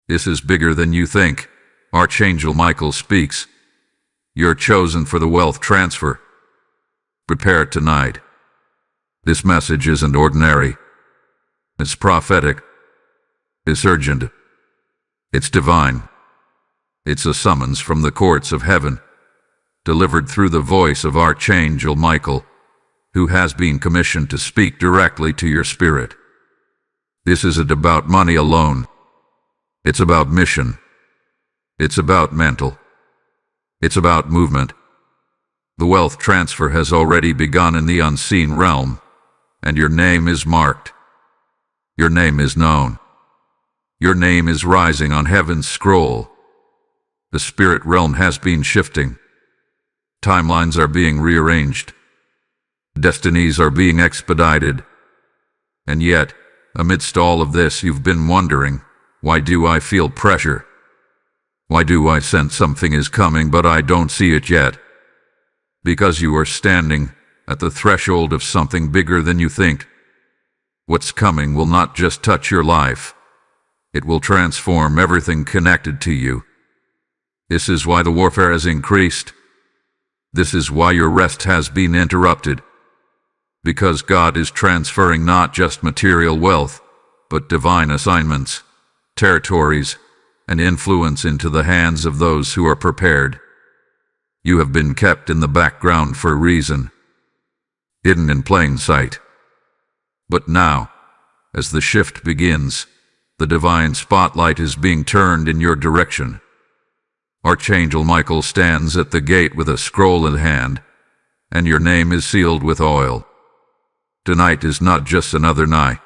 This is bigger than you think. Archangel Michael speaks. You're chosen for the wealth transfer. Prepare tonight. This message isn't ordinary. It's prophetic. It's urgent. It's divine. It's a summons from the courts of heaven, delivered through the voice of Archangel Michael, who has been commissioned to speak directly to your spirit. This isn't about money alone. It's about mission. It's about mental. It's about movement. The wealth transfer has already begun in the unseen realm, and your name is marked. Your name is known. Your name is rising on heaven's scroll. The spirit realm has been shifting. Timelines are being rearranged. Destinies are being expedited. And yet, amidst all of this, you've been wondering, why do I feel pressure? Why do I sense something is coming but I don't see it yet? Because you are standing at the threshold of something bigger than you think. What's coming will not just touch your life. It will transform everything connected to you. This is why the warfare has increased. This is why your rest has been interrupted. Because God is transferring not just material wealth, but divine assignments, territories, and influence into the hands of those who are prepared. You have been kept in the background for a reason, hidden in plain sight. But now, as the shift begins, the divine spotlight is being turned in your direction. Archangel Michael stands at the gate with a scroll in hand, and your name is sealed with oil. Tonight is not just another night.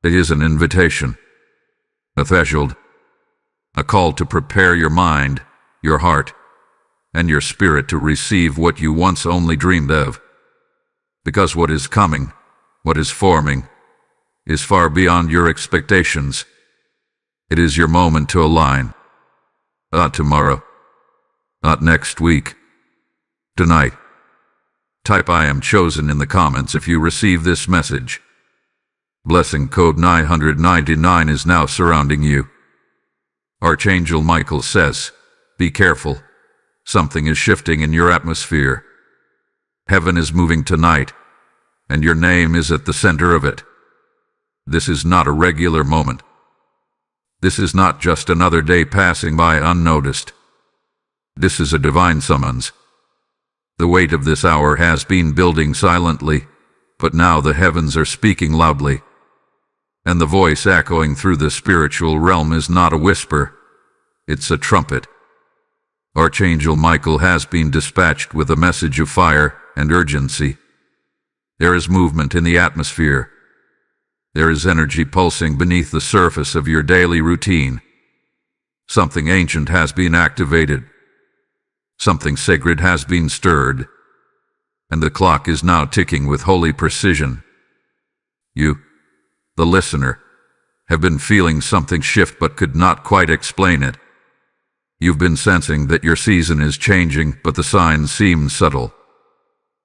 It is an invitation, a threshold, a call to prepare your mind, your heart, and your spirit to receive what you once only dreamed of. Because what is coming, what is forming, is far beyond your expectations. It is your moment to align. Not tomorrow. Not next week. Tonight. Type "I am chosen" in the comments if you receive this message. Blessing code 999 is now surrounding you. Archangel Michael says, be careful. Something is shifting in your atmosphere. Heaven is moving tonight, and your name is at the center of it. This is not a regular moment. This is not just another day passing by unnoticed. This is a divine summons. The weight of this hour has been building silently, but now the heavens are speaking loudly. And the voice echoing through the spiritual realm is not a whisper, it's a trumpet. Archangel Michael has been dispatched with a message of fire and urgency. There is movement in the atmosphere. There is energy pulsing beneath the surface of your daily routine. Something ancient has been activated. Something sacred has been stirred. And the clock is now ticking with holy precision. You, the listener, have been feeling something shift but could not quite explain it. You've been sensing that your season is changing, but the signs seem subtle.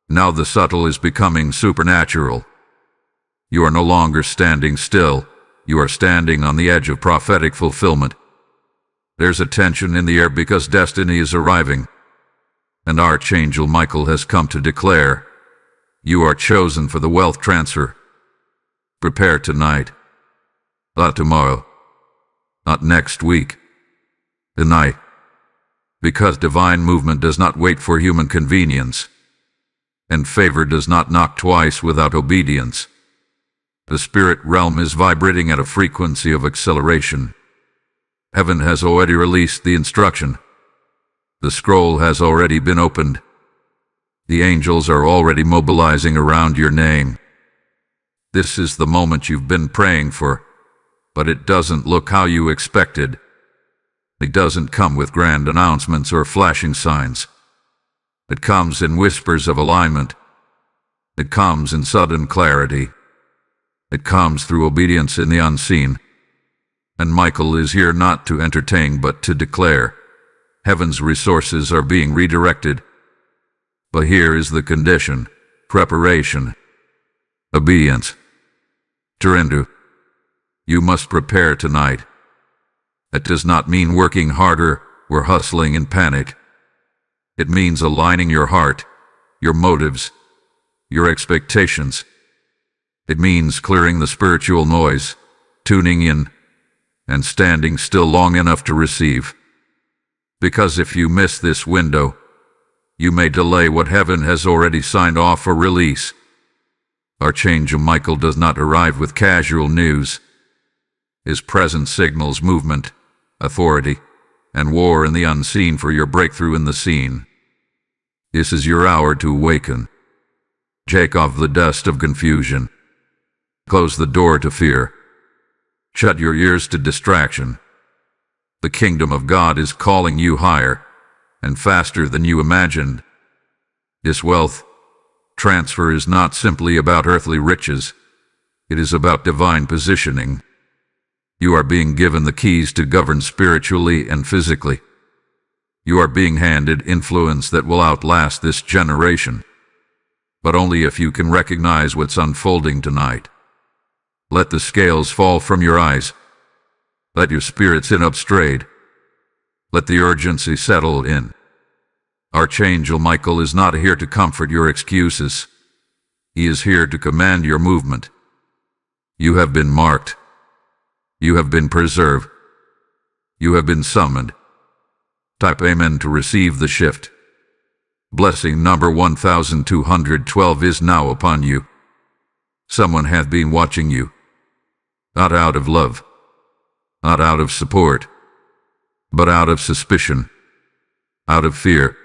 Now the subtle is becoming supernatural. You are no longer standing still. You are standing on the edge of prophetic fulfillment. There's a tension in the air because destiny is arriving. And Archangel Michael has come to declare, you are chosen for the wealth transfer. Prepare tonight. Not tomorrow. Not next week. Tonight. Because divine movement does not wait for human convenience. And favor does not knock twice without obedience. The spirit realm is vibrating at a frequency of acceleration. Heaven has already released the instruction. The scroll has already been opened. The angels are already mobilizing around your name. This is the moment you've been praying for, but it doesn't look how you expected. It doesn't come with grand announcements or flashing signs. It comes in whispers of alignment. It comes in sudden clarity. It comes through obedience in the unseen. And Michael is here not to entertain but to declare, heaven's resources are being redirected. But here is the condition: preparation, obedience. Turindu, you must prepare tonight. That does not mean working harder or hustling in panic. It means aligning your heart, your motives, your expectations. It means clearing the spiritual noise, tuning in, and standing still long enough to receive. Because if you miss this window, you may delay what heaven has already signed off for release. Archangel Michael does not arrive with casual news. His presence signals movement, authority, and war in the unseen for your breakthrough in the seen. This is your hour to awaken. Shake off the dust of confusion. Close the door to fear. Shut your ears to distraction. The kingdom of God is calling you higher and faster than you imagined. This wealth transfer is not simply about earthly riches. It is about divine positioning. You are being given the keys to govern spiritually and physically. You are being handed influence that will outlast this generation, but only if you can recognize what's unfolding tonight. Let the scales fall from your eyes. Let your spirit sit up straight. Let the urgency settle in. Archangel Michael is not here to comfort your excuses. He is here to command your movement. You have been marked. You have been preserved. You have been summoned. Type Amen to receive the shift. Blessing number 1212 is now upon you. Someone hath been watching you. Not out of love, not out of support, but out of suspicion, out of fear,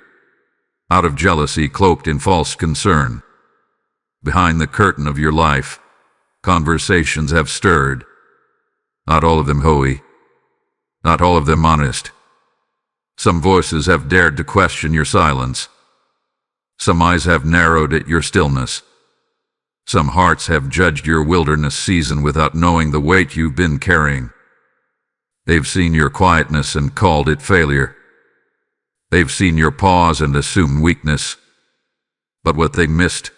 out of jealousy cloaked in false concern. Behind the curtain of your life, conversations have stirred. Not all of them holy, not all of them honest. Some voices have dared to question your silence. Some eyes have narrowed at your stillness. Some hearts have judged your wilderness season without knowing the weight you've been carrying. They've seen your quietness and called it failure. They've seen your pause and assumed weakness. But what they missed,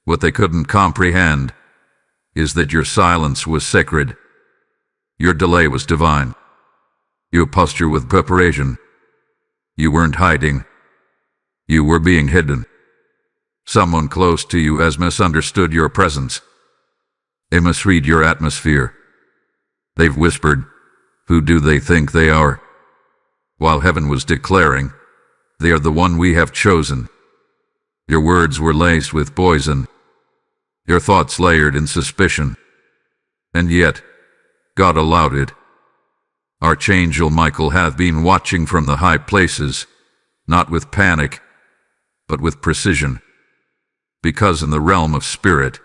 what they couldn't comprehend, is that your silence was sacred. Your delay was divine. Your posture with preparation. You weren't hiding. You were being hidden. Someone close to you has misunderstood your presence. They misread your atmosphere. They've whispered, "Who do they think they are?" While heaven was declaring, "They are the one we have chosen." Your words were laced with poison. Your thoughts layered in suspicion. And yet, God allowed it. Archangel Michael hath been watching from the high places, not with panic, but with precision. Because in the realm of spirit,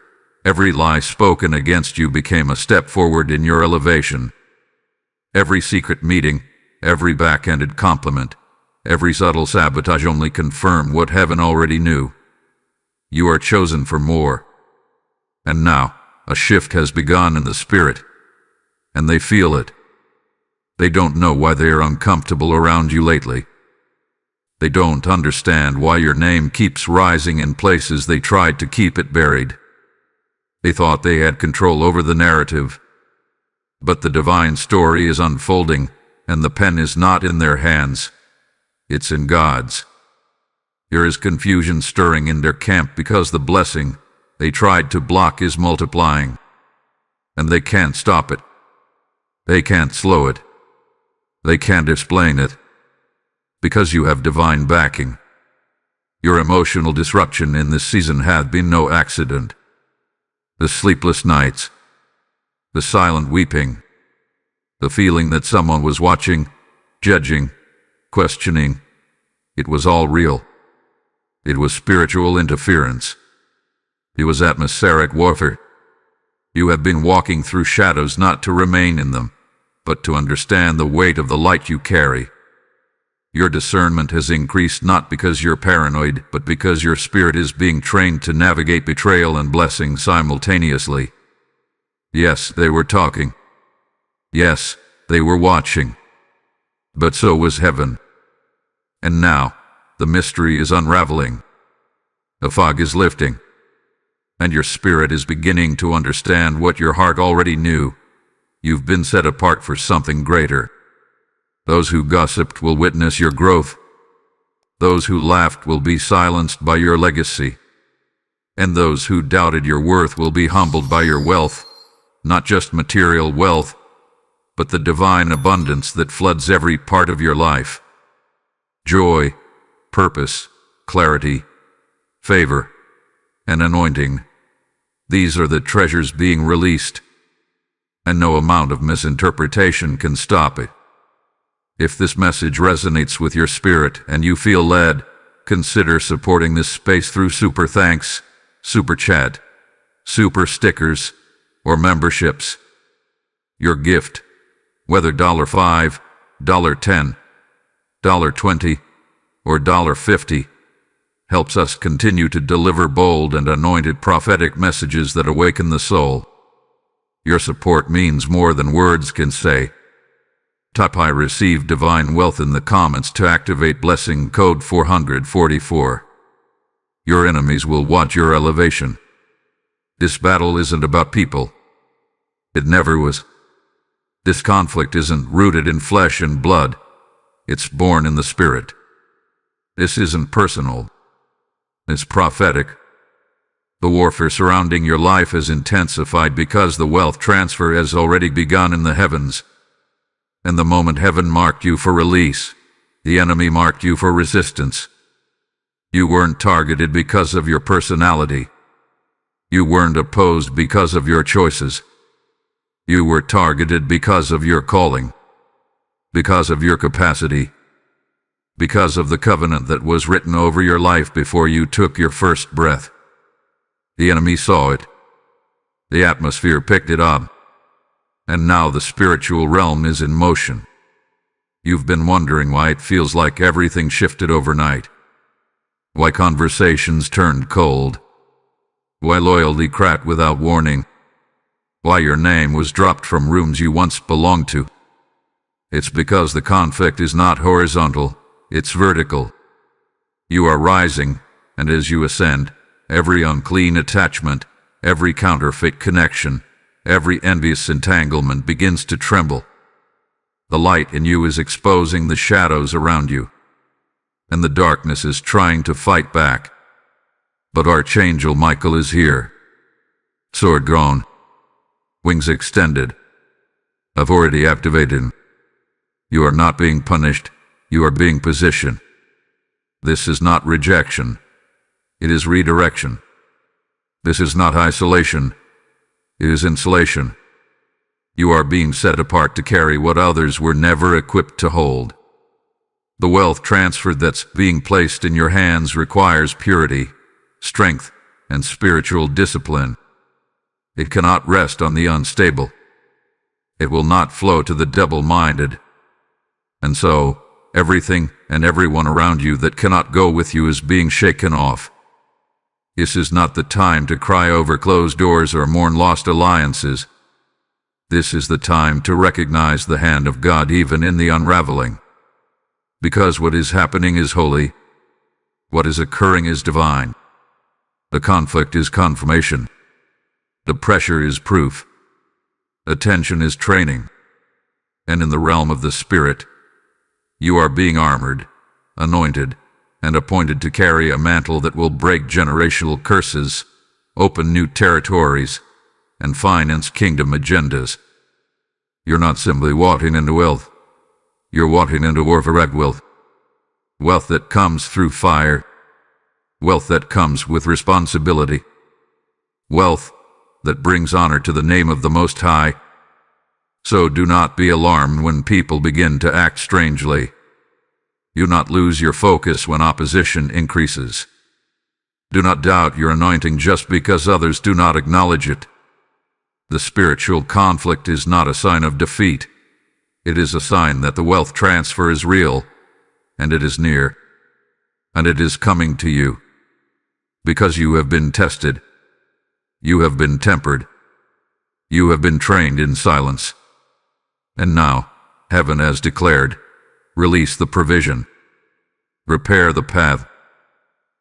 every lie spoken against you became a step forward in your elevation. Every secret meeting, every backhanded compliment, every subtle sabotage only confirmed what heaven already knew. You are chosen for more. And now, a shift has begun in the spirit, and they feel it. They don't know why they are uncomfortable around you lately. They don't understand why your name keeps rising in places they tried to keep it buried. They thought they had control over the narrative. But the divine story is unfolding, and the pen is not in their hands. It's in God's. There is confusion stirring in their camp because the blessing they tried to block is multiplying. And they can't stop it. They can't slow it. They can't explain it. Because you have divine backing. Your emotional disruption in this season hath been no accident. The sleepless nights, the silent weeping, the feeling that someone was watching, judging, questioning, it was all real. It was spiritual interference. It was atmospheric warfare. You have been walking through shadows not to remain in them, but to understand the weight of the light you carry. Your discernment has increased not because you're paranoid, but because your spirit is being trained to navigate betrayal and blessing simultaneously. Yes, they were talking. Yes, they were watching. But so was heaven. And now, the mystery is unraveling. The fog is lifting. And your spirit is beginning to understand what your heart already knew. You've been set apart for something greater. Those who gossiped will witness your growth. Those who laughed will be silenced by your legacy. And those who doubted your worth will be humbled by your wealth, not just material wealth, but the divine abundance that floods every part of your life. Joy, purpose, clarity, favor, and anointing. These are the treasures being released, and no amount of misinterpretation can stop it. If this message resonates with your spirit and you feel led, consider supporting this space through super thanks, super chat, super stickers, or memberships. Your gift, whether $5, $10, $20, or $50, helps us continue to deliver bold and anointed prophetic messages that awaken the soul. Your support means more than words can say. Type I receive divine wealth in the comments to activate blessing code 444. Your enemies will watch your elevation. This battle isn't about people. It never was. This conflict isn't rooted in flesh and blood. It's born in the spirit. This isn't personal. It's prophetic. The warfare surrounding your life has intensified because the wealth transfer has already begun in the heavens. And the moment heaven marked you for release, the enemy marked you for resistance. You weren't targeted because of your personality. You weren't opposed because of your choices. You were targeted because of your calling, because of your capacity, because of the covenant that was written over your life before you took your first breath. The enemy saw it. The atmosphere picked it up. And now the spiritual realm is in motion. You've been wondering why it feels like everything shifted overnight. Why conversations turned cold. Why loyalty cracked without warning. Why your name was dropped from rooms you once belonged to. It's because the conflict is not horizontal, it's vertical. You are rising, and as you ascend, every unclean attachment, every counterfeit connection, every envious entanglement begins to tremble. The light in you is exposing the shadows around you, and the darkness is trying to fight back. But Archangel Michael is here. Sword drawn, wings extended. I've already activated him. You are not being punished, you are being positioned. This is not rejection, it is redirection. This is not isolation, it is insulation. You are being set apart to carry what others were never equipped to hold. The wealth transfer that's being placed in your hands requires purity, strength, and spiritual discipline. It cannot rest on the unstable. It will not flow to the double-minded. And so, everything and everyone around you that cannot go with you is being shaken off. This is not the time to cry over closed doors or mourn lost alliances. This is the time to recognize the hand of God even in the unraveling. Because what is happening is holy. What is occurring is divine. The conflict is confirmation. The pressure is proof. Attention is training. And in the realm of the Spirit, you are being armored, anointed, and appointed to carry a mantle that will break generational curses, open new territories, and finance kingdom agendas. You're not simply walking into wealth. You're walking into warfare wealth. Wealth that comes through fire. Wealth that comes with responsibility. Wealth that brings honor to the name of the Most High. So do not be alarmed when people begin to act strangely. Do not lose your focus when opposition increases. Do not doubt your anointing just because others do not acknowledge it. The spiritual conflict is not a sign of defeat. It is a sign that the wealth transfer is real, and it is near, and it is coming to you. Because you have been tested. You have been tempered. You have been trained in silence. And now, heaven has declared, release the provision. Repair the path.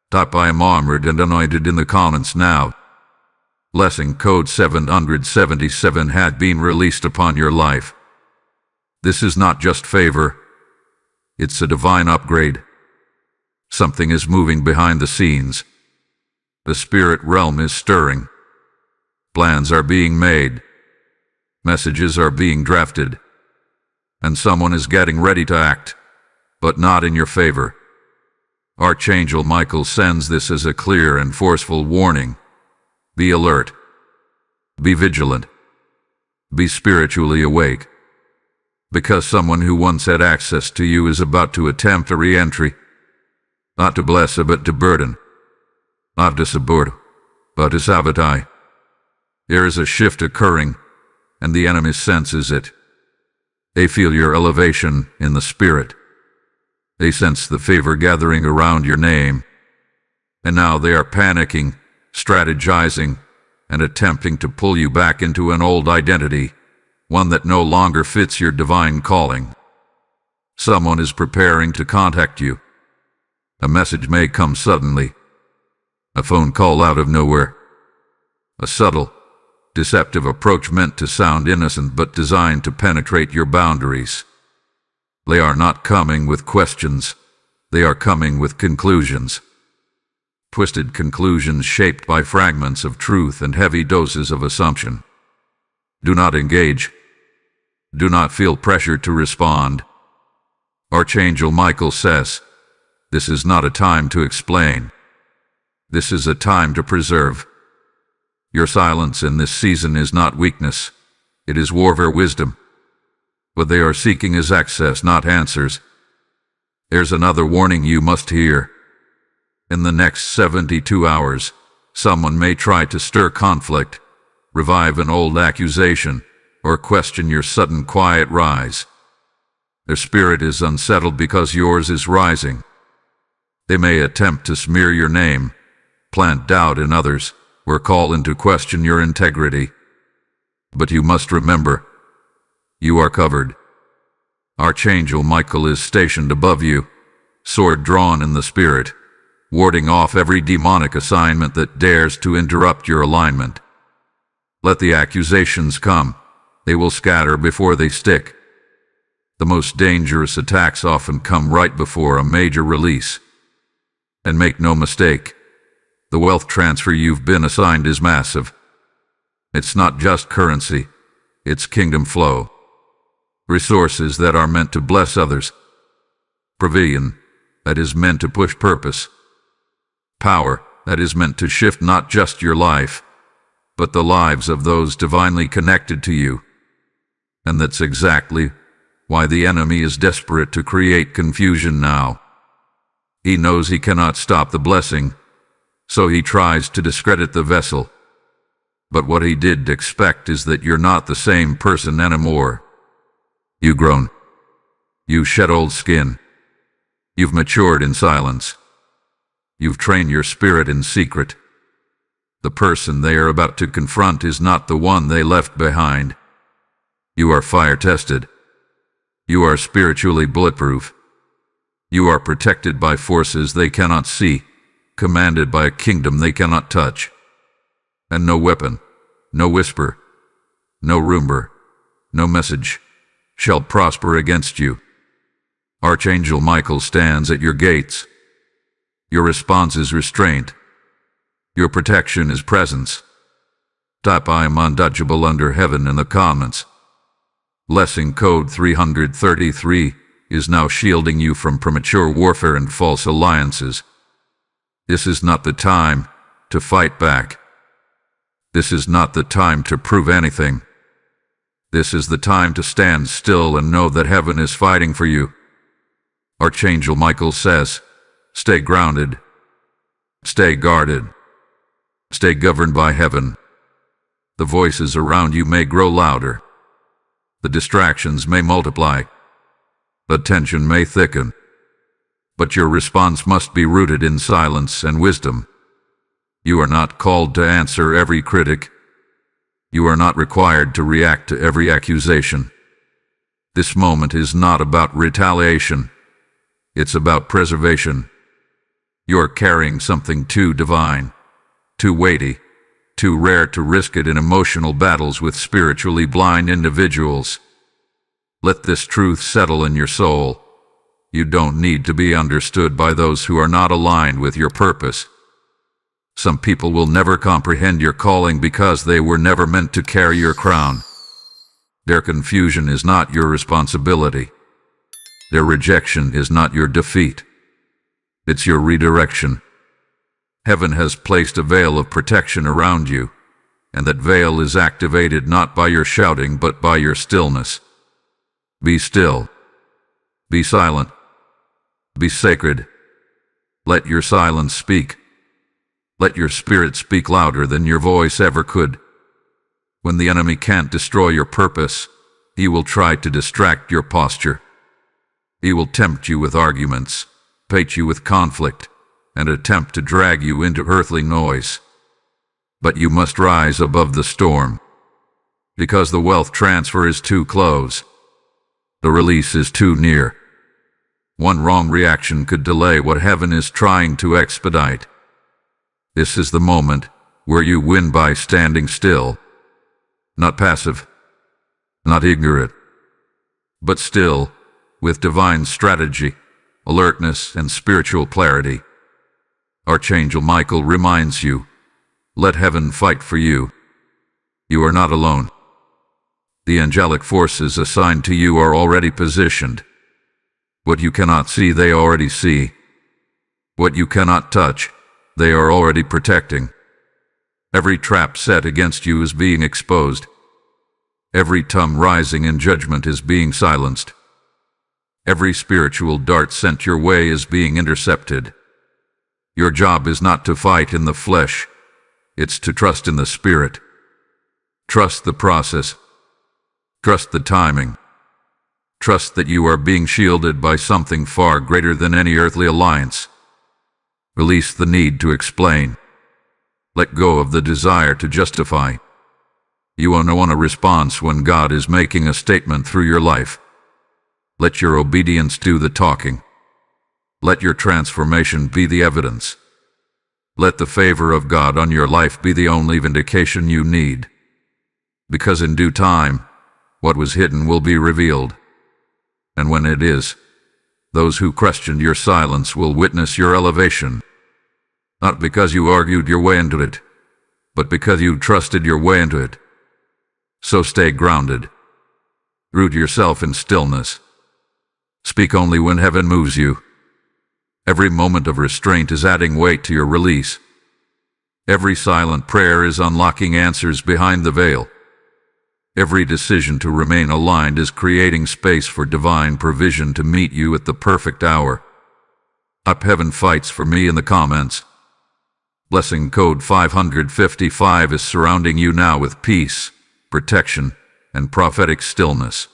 Type I am armored and anointed in the comments now. Blessing code 777 had been released upon your life. This is not just favor, It's a divine upgrade. Something is moving behind the scenes. The spirit realm is stirring. Plans are being made. Messages are being drafted. And someone is getting ready to act, but not in your favor. Archangel Michael sends this as a clear and forceful warning. Be alert. Be vigilant. Be spiritually awake. Because someone who once had access to you is about to attempt a re-entry. Not to bless but to burden. Not to subvert, but to sabotage. There is a shift occurring, and the enemy senses it. They feel your elevation in the spirit. They sense the favor gathering around your name. And now they are panicking, strategizing, and attempting to pull you back into an old identity, one that no longer fits your divine calling. Someone is preparing to contact you. A message may come suddenly. A phone call out of nowhere. A subtle, deceptive approach meant to sound innocent but designed to penetrate your boundaries. They are not coming with questions. They are coming with conclusions. Twisted conclusions shaped by fragments of truth and heavy doses of assumption. Do not engage. Do not feel pressure to respond. Archangel Michael says, this is not a time to explain. This is a time to preserve. Your silence in this season is not weakness. It is warfare wisdom. What they are seeking is access, not answers. There's another warning you must hear. In the next 72 hours, someone may try to stir conflict, revive an old accusation, or question your sudden quiet rise. Their spirit is unsettled because yours is rising. They may attempt to smear your name, plant doubt in others, or call into question your integrity. But you must remember, you are covered. Archangel Michael is stationed above you, sword drawn in the spirit, warding off every demonic assignment that dares to interrupt your alignment. Let the accusations come. They will scatter before they stick. The most dangerous attacks often come right before a major release. And make no mistake, the wealth transfer you've been assigned is massive. It's not just currency, it's kingdom flow. Resources that are meant to bless others. Provision that is meant to push purpose. Power that is meant to shift not just your life, but the lives of those divinely connected to you. And that's exactly why the enemy is desperate to create confusion now. He knows he cannot stop the blessing, so he tries to discredit the vessel. But what he did expect is that you're not the same person anymore. You've grown. You shed old skin. You've matured in silence. You've trained your spirit in secret. The person they are about to confront is not the one they left behind. You are fire-tested. You are spiritually bulletproof. You are protected by forces they cannot see, commanded by a kingdom they cannot touch. And no weapon, no whisper, no rumor, no message shall prosper against you. Archangel Michael stands at your gates. Your response is restraint. Your protection is presence. Type I am untouchable under heaven in the comments. Blessing code 333 is now shielding you from premature warfare and false alliances. This is not the time to fight back. This is not the time to prove anything. This is the time to stand still and know that heaven is fighting for you. Archangel Michael says, stay grounded. Stay guarded. Stay governed by heaven. The voices around you may grow louder. The distractions may multiply. The tension may thicken. But your response must be rooted in silence and wisdom. You are not called to answer every critic. You are not required to react to every accusation. This moment is not about retaliation. It's about preservation. You are carrying something too divine, too weighty, too rare to risk it in emotional battles with spiritually blind individuals. Let this truth settle in your soul. You don't need to be understood by those who are not aligned with your purpose. Some people will never comprehend your calling because they were never meant to carry your crown. Their confusion is not your responsibility. Their rejection is not your defeat. It's your redirection. Heaven has placed a veil of protection around you, and that veil is activated not by your shouting but by your stillness. Be still. Be silent. Be sacred. Let your silence speak. Let your spirit speak louder than your voice ever could. When the enemy can't destroy your purpose, he will try to distract your posture. He will tempt you with arguments, bait you with conflict, and attempt to drag you into earthly noise. But you must rise above the storm, because the wealth transfer is too close. The release is too near. One wrong reaction could delay what heaven is trying to expedite. This is the moment where you win by standing still, not passive, not ignorant, but still, with divine strategy, alertness, and spiritual clarity. Archangel Michael reminds you, let heaven fight for you. You are not alone. The angelic forces assigned to you are already positioned. What you cannot see, they already see. What you cannot touch, they are already protecting. Every trap set against you is being exposed. Every tongue rising in judgment is being silenced. Every spiritual dart sent your way is being intercepted. Your job is not to fight in the flesh, it's to trust in the spirit. Trust the process. Trust the timing. Trust that you are being shielded by something far greater than any earthly alliance. Release the need to explain. Let go of the desire to justify. You only want a response when God is making a statement through your life. Let your obedience do the talking. Let your transformation be the evidence. Let the favor of God on your life be the only vindication you need. Because in due time, what was hidden will be revealed. And when it is, those who questioned your silence will witness your elevation. Not because you argued your way into it, but because you trusted your way into it. So stay grounded. Root yourself in stillness. Speak only when heaven moves you. Every moment of restraint is adding weight to your release. Every silent prayer is unlocking answers behind the veil. Every decision to remain aligned is creating space for divine provision to meet you at the perfect hour. Up heaven fights for me in the comments. Blessing code 555 is surrounding you now with peace, protection, and prophetic stillness.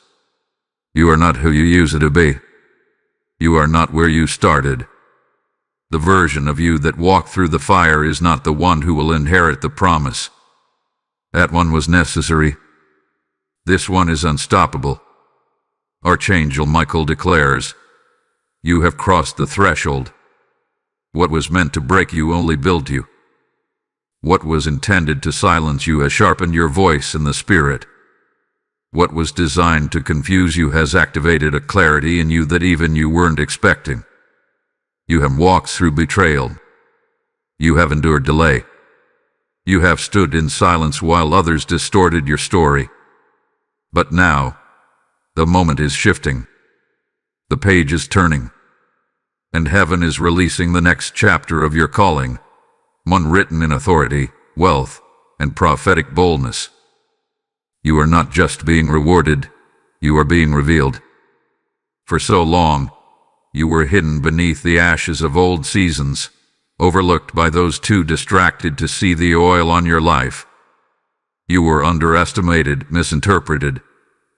You are not who you used to be. You are not where you started. The version of you that walked through the fire is not the one who will inherit the promise. That one was necessary. This one is unstoppable. Archangel Michael declares, you have crossed the threshold. What was meant to break you only built you. What was intended to silence you has sharpened your voice in the spirit. What was designed to confuse you has activated a clarity in you that even you weren't expecting. You have walked through betrayal. You have endured delay. You have stood in silence while others distorted your story. But now, the moment is shifting. The page is turning. And heaven is releasing the next chapter of your calling, one written in authority, wealth, and prophetic boldness. You are not just being rewarded, you are being revealed. For so long, you were hidden beneath the ashes of old seasons, overlooked by those too distracted to see the oil on your life. You were underestimated, misinterpreted,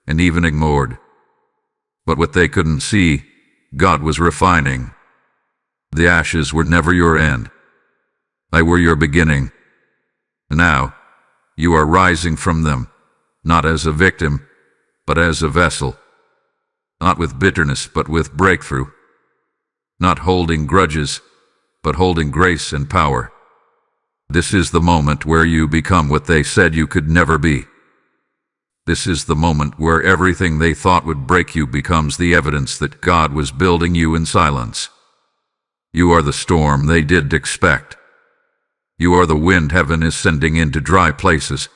and even ignored. But what they couldn't see, God was refining. The ashes were never your end. They were your beginning. Now, you are rising from them, not as a victim, but as a vessel. Not with bitterness, but with breakthrough. Not holding grudges, but holding grace and power. This is the moment where you become what they said you could never be. This is the moment where everything they thought would break you becomes the evidence that God was building you in silence. You are the storm they didn't expect. You are the wind heaven is sending into dry places.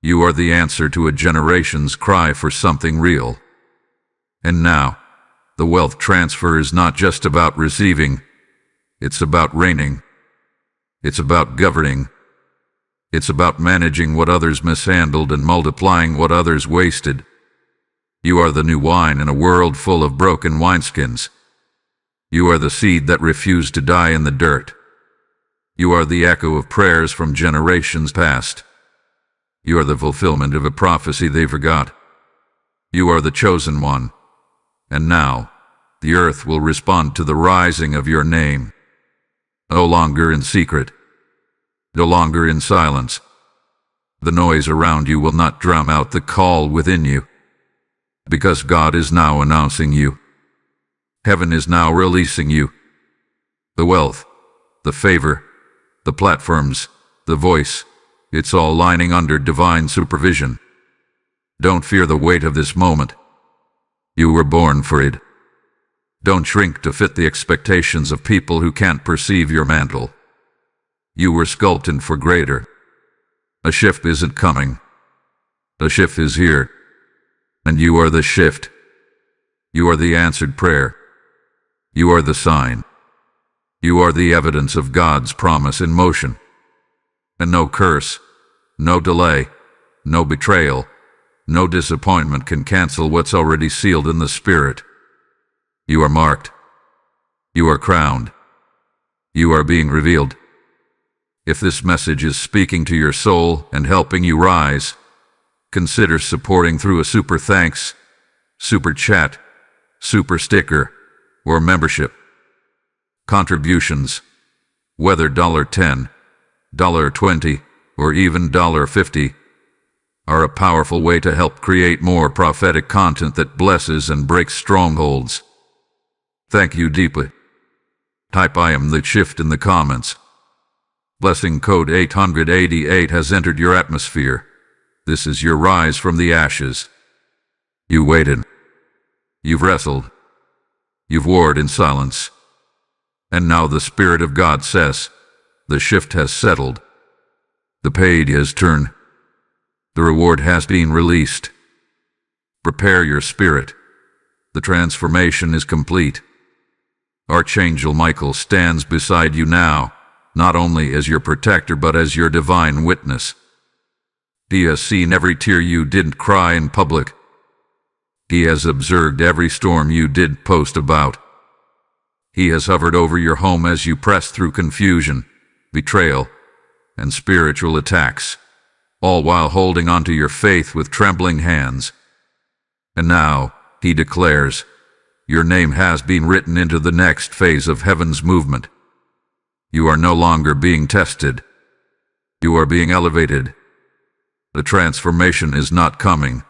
You are the answer to a generation's cry for something real. And now, the wealth transfer is not just about receiving, it's about reigning. It's about governing. It's about managing what others mishandled and multiplying what others wasted. You are the new wine in a world full of broken wineskins. You are the seed that refused to die in the dirt. You are the echo of prayers from generations past. You are the fulfillment of a prophecy they forgot. You are the chosen one. And now, the earth will respond to the rising of your name. No longer in secret. No longer in silence. The noise around you will not drown out the call within you. Because God is now announcing you. Heaven is now releasing you. The wealth, the favor, the platforms, the voice, it's all lining under divine supervision. Don't fear the weight of this moment. You were born for it. Don't shrink to fit the expectations of people who can't perceive your mantle. You were sculpted for greater. A shift isn't coming. The shift is here. And you are the shift. You are the answered prayer. You are the sign. You are the evidence of God's promise in motion. And no curse, no delay, no betrayal, no disappointment can cancel what's already sealed in the Spirit. You are marked. You are crowned. You are being revealed. If this message is speaking to your soul and helping you rise, consider supporting through a super thanks, super chat, super sticker, or membership. Contributions, whether $10, $20, or even $50, are a powerful way to help create more prophetic content that blesses and breaks strongholds. Thank you deeply. Type I am the shift in the comments. Blessing code 888 has entered your atmosphere. This is your rise from the ashes. You waited. You've wrestled. You've warred in silence. And now the Spirit of God says, the shift has settled. The page has turned. The reward has been released. Prepare your spirit. The transformation is complete. Archangel Michael stands beside you now, not only as your protector but as your divine witness. He has seen every tear you didn't cry in public. He has observed every storm you did post about. He has hovered over your home as you pressed through confusion, betrayal, and spiritual attacks, all while holding onto your faith with trembling hands. And now, he declares, your name has been written into the next phase of heaven's movement. You are no longer being tested. You are being elevated. The transformation is not coming.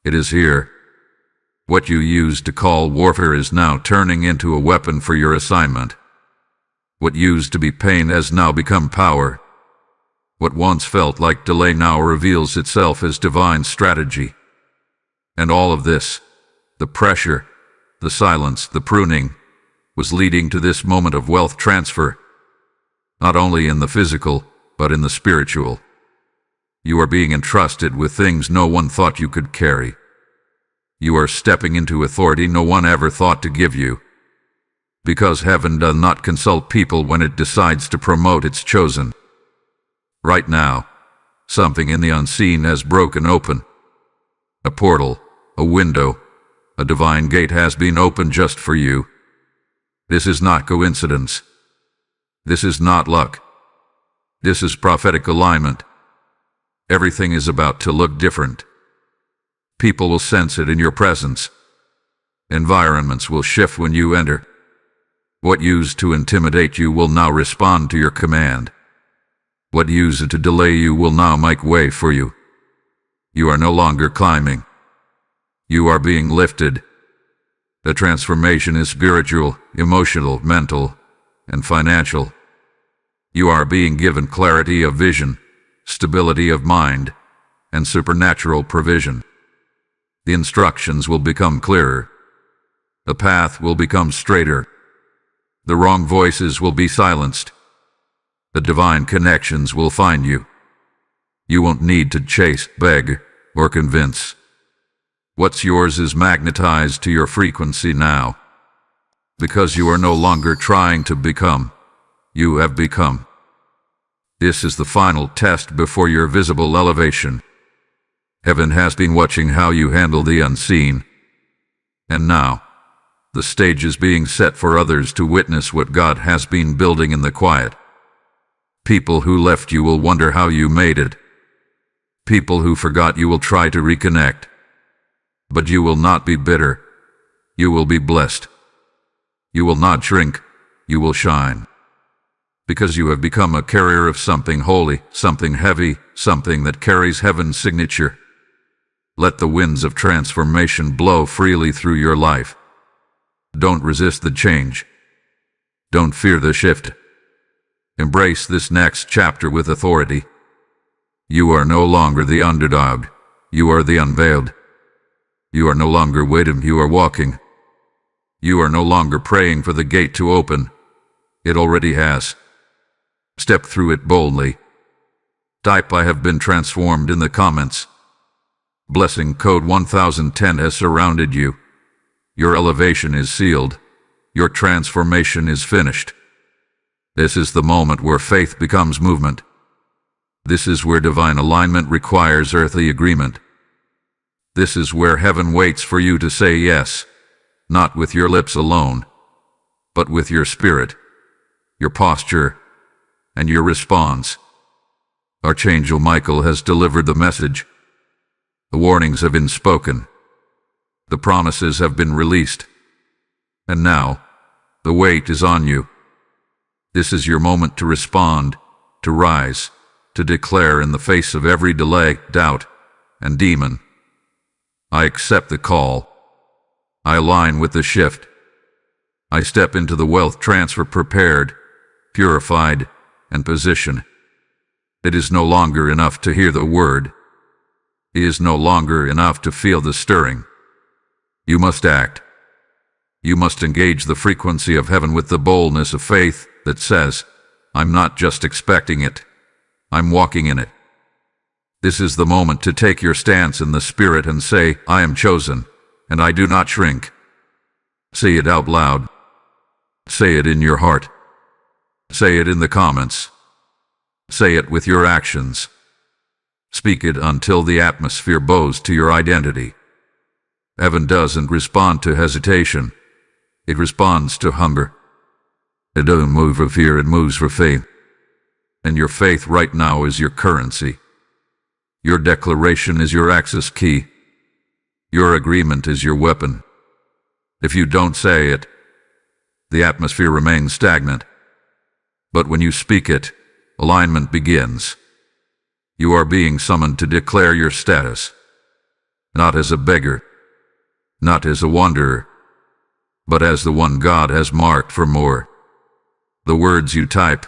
It is here. What you used to call warfare is now turning into a weapon for your assignment. What used to be pain has now become power. What once felt like delay now reveals itself as divine strategy. And all of this, the pressure, the silence, the pruning, was leading to this moment of wealth transfer, not only in the physical, but in the spiritual. You are being entrusted with things no one thought you could carry. You are stepping into authority no one ever thought to give you. Because heaven does not consult people when it decides to promote its chosen. Right now, something in the unseen has broken open. A portal, a window, a divine gate has been opened just for you. This is not coincidence. This is not luck. This is prophetic alignment. Everything is about to look different. People will sense it in your presence. Environments will shift when you enter. What used to intimidate you will now respond to your command. What used to delay you will now make way for you. You are no longer climbing. You are being lifted. The transformation is spiritual, emotional, mental, and financial. You are being given clarity of vision, stability of mind, and supernatural provision. The instructions will become clearer. The path will become straighter. The wrong voices will be silenced. The divine connections will find you. You won't need to chase, beg, or convince. What's yours is magnetized to your frequency now. Because you are no longer trying to become. You have become. This is the final test before your visible elevation. Heaven has been watching how you handle the unseen. And now, the stage is being set for others to witness what God has been building in the quiet. People who left you will wonder how you made it. People who forgot you will try to reconnect. But you will not be bitter. You will be blessed. You will not shrink. You will shine. Because you have become a carrier of something holy, something heavy, something that carries heaven's signature. Let the winds of transformation blow freely through your life. Don't resist the change. Don't fear the shift. Embrace this next chapter with authority. You are no longer the underdog. You are the unveiled. You are no longer waiting, you are walking. You are no longer praying for the gate to open. It already has. Step through it boldly. Type "I have been transformed" in the comments. Blessing code 1010 has surrounded you. Your elevation is sealed. Your transformation is finished. This is the moment where faith becomes movement. This is where divine alignment requires earthly agreement. This is where heaven waits for you to say yes, not with your lips alone, but with your spirit, your posture, and your response. Archangel Michael has delivered the message. The warnings have been spoken. The promises have been released. And now, the weight is on you. This is your moment to respond, to rise, to declare in the face of every delay, doubt, and demon. I accept the call. I align with the shift. I step into the wealth transfer prepared, purified, and positioned. It is no longer enough to hear the word. It is no longer enough to feel the stirring. You must act. You must engage the frequency of heaven with the boldness of faith that says, I'm not just expecting it, I'm walking in it. This is the moment to take your stance in the spirit and say, I am chosen, and I do not shrink. Say it out loud. Say it in your heart. Say it in the comments. Say it with your actions. Speak it until the atmosphere bows to your identity. Heaven doesn't respond to hesitation. It responds to hunger. It doesn't move for fear, it moves for faith. And your faith right now is your currency. Your declaration is your access key. Your agreement is your weapon. If you don't say it, the atmosphere remains stagnant. But when you speak it, alignment begins. You are being summoned to declare your status, not as a beggar, not as a wanderer, but as the one God has marked for more. The words you type,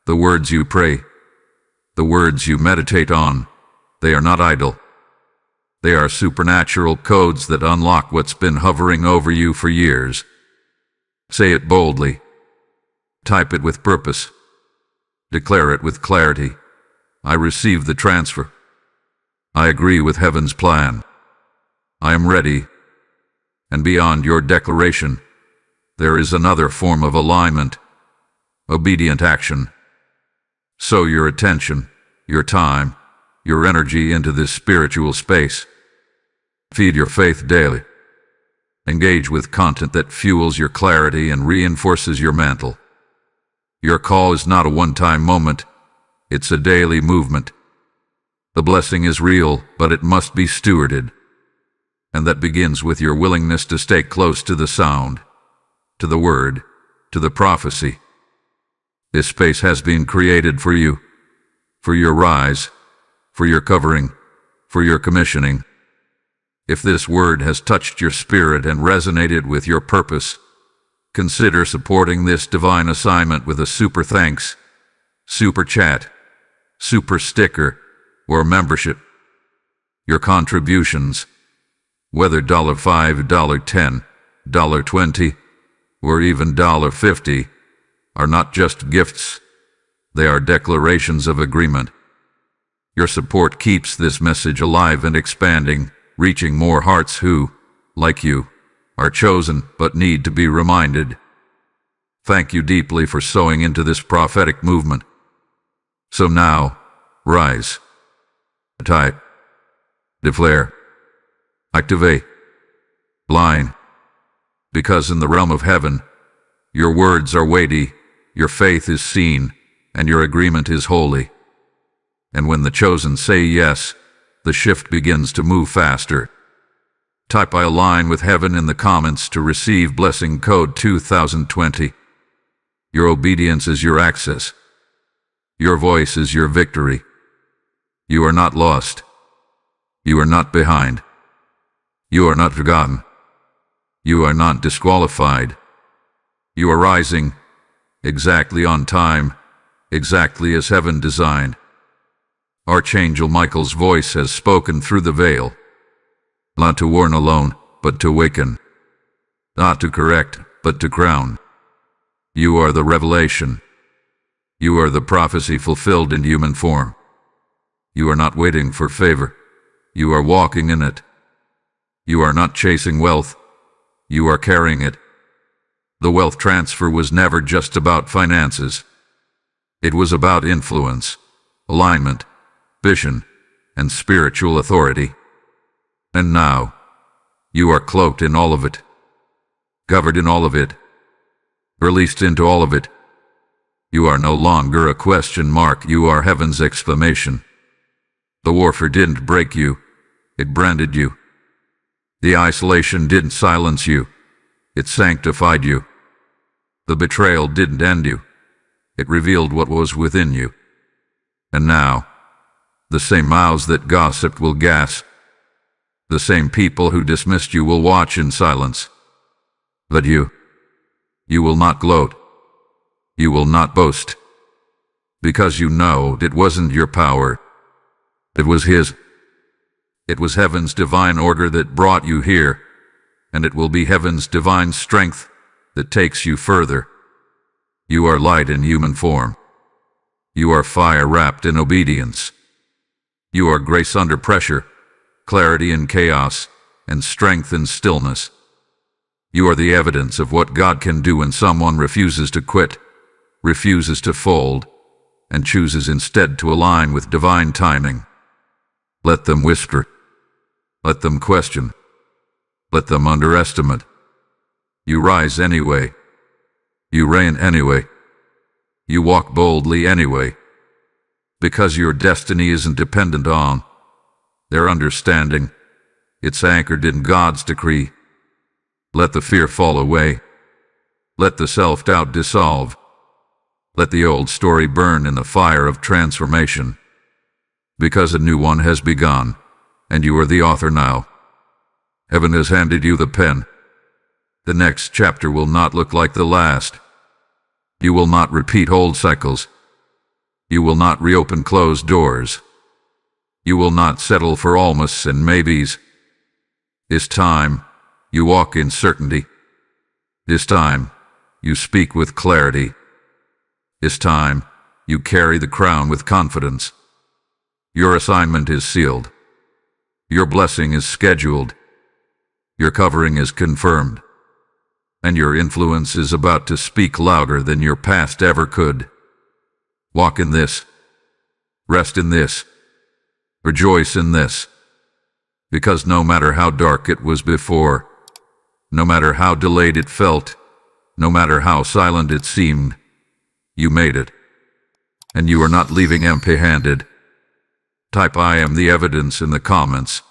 the words you pray, the words you meditate on, they are not idle. They are supernatural codes that unlock what's been hovering over you for years. Say it boldly. Type it with purpose. Declare it with clarity. I receive the transfer. I agree with heaven's plan. I am ready. And beyond your declaration, there is another form of alignment, obedient action. Sow your attention, your time, your energy into this spiritual space. Feed your faith daily. Engage with content that fuels your clarity and reinforces your mantle. Your call is not a one-time moment. It's a daily movement. The blessing is real, but it must be stewarded. And that begins with your willingness to stay close to the sound, to the word, to the prophecy. This space has been created for you, for your rise, for your covering, for your commissioning. If this word has touched your spirit and resonated with your purpose, consider supporting this divine assignment with a super thanks, super chat, super sticker, or membership. Your contributions, whether $5, $10, $20, or even $50, are not just gifts. They are declarations of agreement. Your support keeps this message alive and expanding, reaching more hearts who, like you, are chosen but need to be reminded. Thank you deeply for sowing into this prophetic movement. So now, rise. Type. Declare. Activate. Line. Because in the realm of heaven, your words are weighty, your faith is seen, and your agreement is holy. And when the chosen say yes, the shift begins to move faster. Type "I align with heaven" in the comments to receive blessing code 2020. Your obedience is your access. Your voice is your victory. You are not lost. You are not behind. You are not forgotten. You are not disqualified. You are rising, exactly on time, exactly as heaven designed. Archangel Michael's voice has spoken through the veil. Not to warn alone, but to waken. Not to correct, but to crown. You are the revelation. You are the prophecy fulfilled in human form. You are not waiting for favor. You are walking in it. You are not chasing wealth. You are carrying it. The wealth transfer was never just about finances. It was about influence, alignment, vision, and spiritual authority. And now, you are cloaked in all of it, covered in all of it, released into all of it. You are no longer a question mark, you are heaven's exclamation. The warfare didn't break you, it branded you. The isolation didn't silence you, it sanctified you. The betrayal didn't end you, it revealed what was within you. And now, the same mouths that gossiped will gasp. The same people who dismissed you will watch in silence. But you will not gloat. You will not boast. Because you know it wasn't your power. It was His. It was heaven's divine order that brought you here, and it will be heaven's divine strength that takes you further. You are light in human form. You are fire wrapped in obedience. You are grace under pressure, clarity in chaos, and strength in stillness. You are the evidence of what God can do when someone refuses to quit, refuses to fold, and chooses instead to align with divine timing. Let them whisper. Let them question. Let them underestimate. You rise anyway. You reign anyway. You walk boldly anyway. Because your destiny isn't dependent on their understanding. It's anchored in God's decree. Let the fear fall away. Let the self-doubt dissolve. Let the old story burn in the fire of transformation. Because a new one has begun, and you are the author now. Heaven has handed you the pen. The next chapter will not look like the last. You will not repeat old cycles. You will not reopen closed doors. You will not settle for almosts and maybes. This time, you walk in certainty. This time, you speak with clarity. This time, you carry the crown with confidence. Your assignment is sealed. Your blessing is scheduled. Your covering is confirmed. And your influence is about to speak louder than your past ever could. Walk in this. Rest in this. Rejoice in this. Because no matter how dark it was before, no matter how delayed it felt, no matter how silent it seemed, you made it. And you are not leaving empty-handed. Type "I am the evidence" in the comments.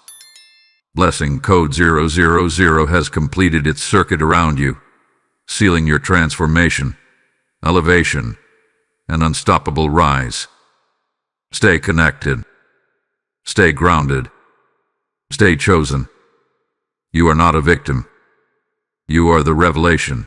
Blessing code 000 has completed its circuit around you, sealing your transformation, elevation, and unstoppable rise. Stay connected. Stay grounded. Stay chosen. You are not a victim. You are the revelation.